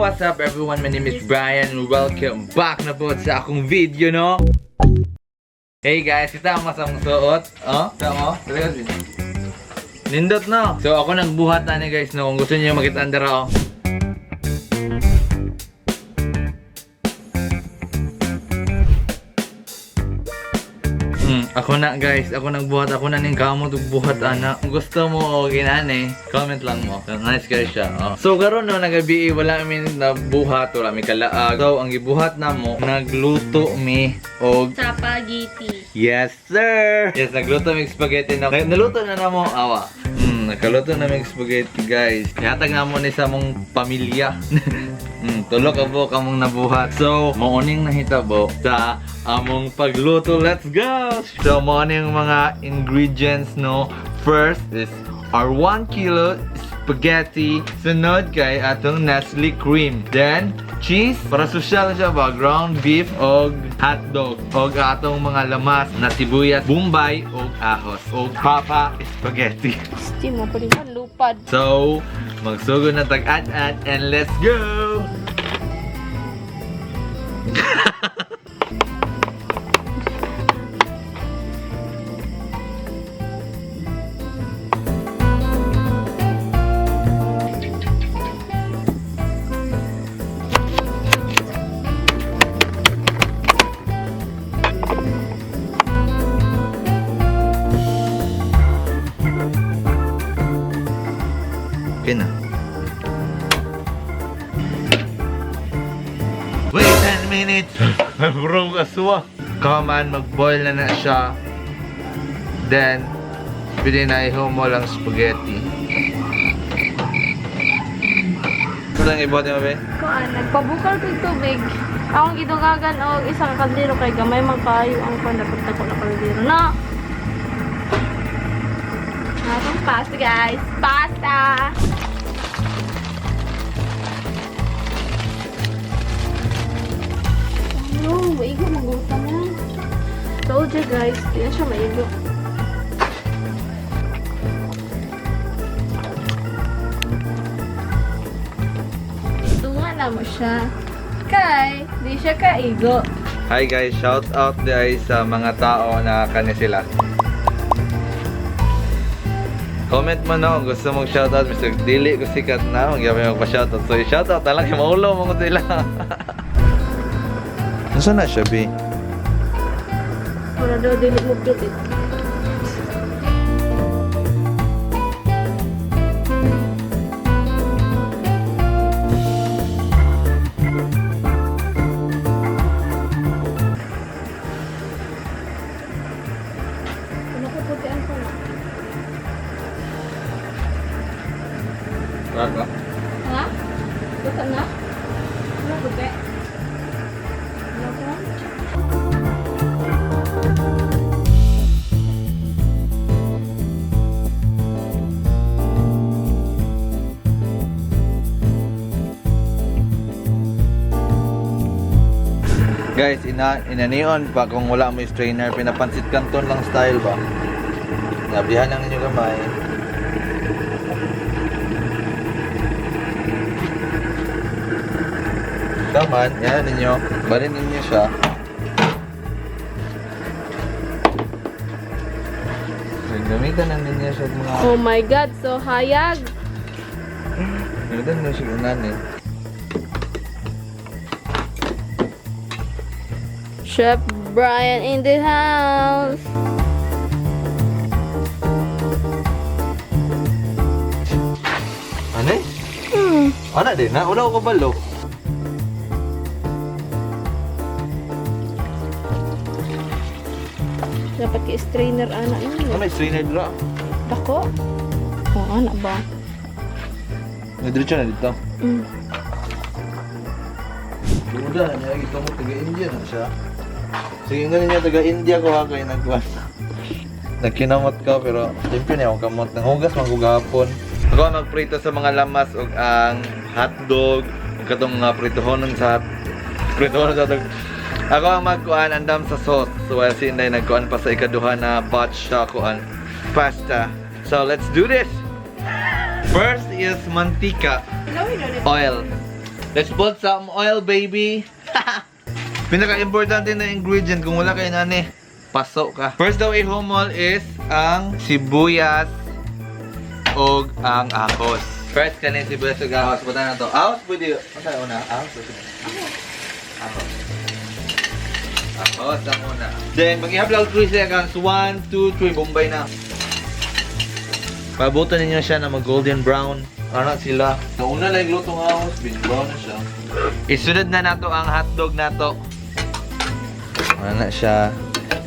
what's up everyone? My name is Brian. Welcome back na po sa akong video, no? Hey guys, kita ang masamang suot. Oh, tama mo? Nindot, no? So ako nagbuhat na ni guys, no? Kung gusto niyo makita andara, oh. Ako na guys, ako nagbuhat, ako na ning kamot ug buhat ana. Kung gusto mo o ginani, comment lang mo. Nice guys siya. Oh. So karon no nagabi wala mi na buhat, wala mi kalaag. So ang gibuhat namo, nagluto mi og spaghetti. Yes sir. Yes, nagluto mi spaghetti na. Naluto na namo awa. Nakaluto na mi spaghetti guys. Ihatag namo ni sa mong pamilya. Tulo ka po kamong nabuhat. So, morning na hitabo sa among pagluto. Let's go! So, morning mga ingredients, no? First is our 1 kilo spaghetti. Sunod kay atong Nestle cream. Then, cheese. Para social siya ba? Ground beef o hotdog. O atong mga lamas na sibuyas, bombay o ahos. O papa spaghetti. Steam mo pa rin lupad. So, magsugod na tag-at-at and let's go! Okay na. Wait 10 minutes! Bro, kaswa. Come on, mag-boil na siya. Then, pwede na ihumo lang spaghetti. Ito lang ibuhat niyo, be? Kuan, nagpabukal ko tubig. Akong gidugagan og isang kaldero kay gamay man kayo ang dapat ko na kaldero na. Atong pasta guys. Pasta! No, maigo magutan na. Told you guys, di na siya maigo. Tunga na mo siya. Kay, di siya kaigo. Hi guys, shout out guys sa mga tao na kanya sila. Comment mo na kung gusto mong shoutout. Mr. Dili ko sikat na, magyabay magpa-shoutout. So i-shoutout na lang, maulo mo ko sila. Nasaan na siya, B? Para daw dili mo pilit. Ano ko puti ang pala? Raka. Ha? Puta na? Ano puti? Ano ko? Guys, inanion pa kung wala mo strainer, pinapansit kanton lang style ba? Nabihan lang ninyo gamay. Taman, yan ninyo. Balin ninyo siya. Gamitan lang ninyo siya mga... Oh my god, so hayag! Gamitan ninyo siya unan eh. Chef Brian in the house! Ano eh? Ano din na? Una ko kabalo. Dapat ka-strainer anak niyo. Ano strainer dra? Dako? Oh, anak ba? Nadiretso na dito. Duda na niya, ito mo taga-India na siya. Sige nga niya, taga-India ko ha, kayo nagkuhan. Nagkinamot ka, pero siyempre niya akong kamot. Nanghugas, manggugapon. Ako ang magprito sa mga lamas o ang hotdog. Katong mga pritohonon sa hotdog. Ako ang magkuhan, andam sa sauce. So, si Inday nagkuhan pa sa ikaduha na batch siya kuhan. Pasta. So, let's do this! First is mantika. Oil. Let's put some oil, baby. Pinaka-importante na ingredient kung wala kayo nani, pasok ka. First daw ihumol is ang sibuyas o ang ahos. First kanin sibuyas o ahos. Punta na to. Ahos pwede. Ano tayo una? Ahos. Ahos. Ahos ang una. Then, mag-i-upload 3 seconds. 1, 2, 3. Bombay na. Pabuto ninyo siya na mag-golden brown. Ano sila? Nauna lang yung lutong ahos. Bin-brown na siya. Isunod na nato ang hotdog nato. Ano na siya?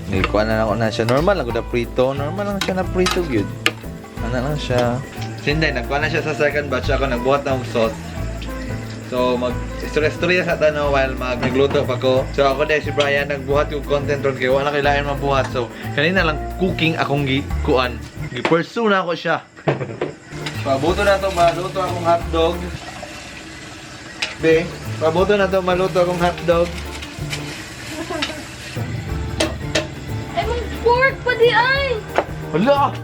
Nilikuan na ako na siya. Normal lang ko na prito. Normal lang siya na prito, good. Ano lang siya. Sinday, nagkuha na siya sa second batch. Ako nagbuhat ng sauce. So, mag-istorya sa tanong while nagluto pa ko. So, ako dahil si Brian, nagbuhat yung content ron kayo. Wala kailangan mabuhat. So, kanina lang cooking akong gikuan. Gipursue na ako siya. Pabuto na to, maluto akong hotdog. Be, pabuto na to, maluto akong hotdog. Ay, mag-pork pa di ay! Hala!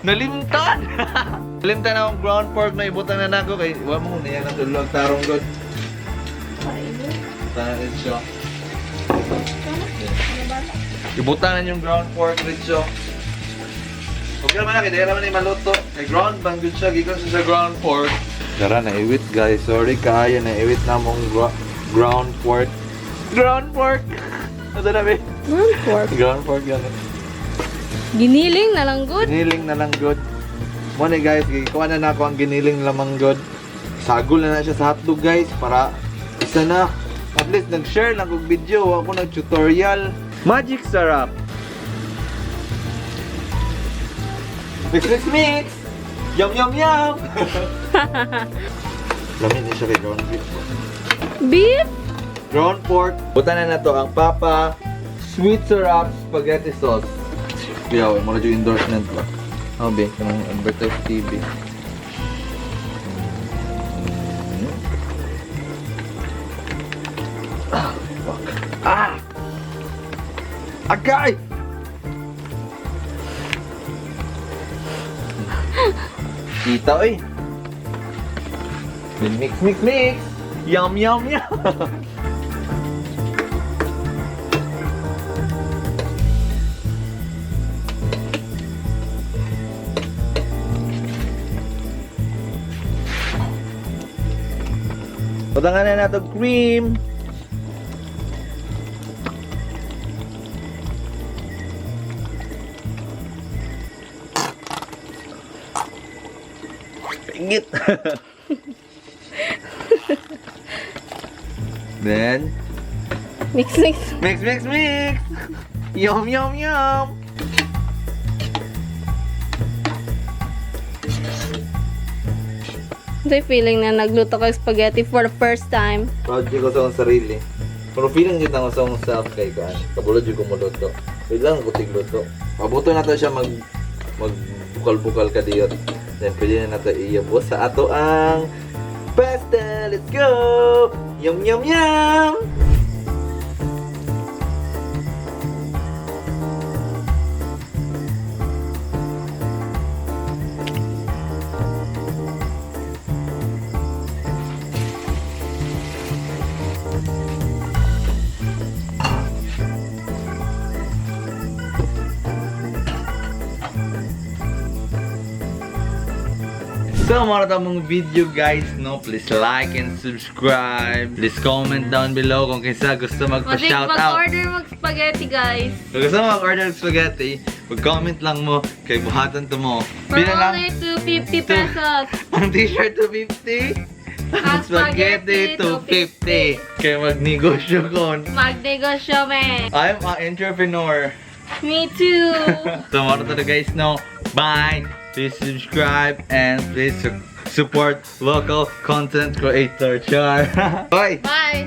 Nalimtan! Nalimtan akong ground pork na ibutan na nako kay wala mo niya na tulog tarong god. Ibutan na siya. Ibutan na yung ground pork dito. Okay naman na, kaya naman ni maluto. Kay ground bang good siya, gikan sa ground pork. Dara na iwit guys, sorry kaya na iwit na mong ground pork. Ground pork! Ano na ba? Ground pork? Ground pork yan. Giniling na lang good. Giniling na lang good. Muna guys, kuha na ako ang giniling lamang good. Sagol na siya sa hotdog guys para isa na. At least nag-share lang kong video. Ako nag-tutorial. Magic sarap. Mix, mix, mix! Yum, yum, yum! Lamin niya siya kay ground beef. Beef? Ground pork. Buta na to ang Papa Sweet Syrup Spaghetti Sauce. Biyaw, mo na yung endorsement ba? Oh, be, kanang advertise TV. Ah, fuck. Ah! Agay! Kita, oy! Mix, mix, mix! Yum, yum, yum! Patangan na natin cream. Pingit. Then Mix, mix. mix, mix, mix. Yum, yum, yum. Ito'y feeling na nagluto ka spaghetti for the first time. Proud ko sa akong sarili. Pero feeling dito ako sa akong self kay Kuan. Kabulod yung kumuluto. Wait lang, kuting luto. Pabuto na to siya magbukal-bukal ka diyon. Then pwede na nato iyabos sa ato ang pasta. Let's go! Yum, yum, yum! So, mga tamang video guys, no? Please like and subscribe. Please comment down below kung kinsa gusto magpa-shoutout. Mag-order mag-spaghetti, guys. Kung gusto mo mag-order ng spaghetti, mag-comment lang mo kay buhatan to mo. For Pila lang? only 250 pesos. Ang t-shirt 250. Ang spaghetti 250. Kaya magnegosyo kon. Magnegosyo, me. I'm an entrepreneur. Me too. So, mga to guys, no? Bye! Please subscribe and please support local content creator. Char! Bye! Bye.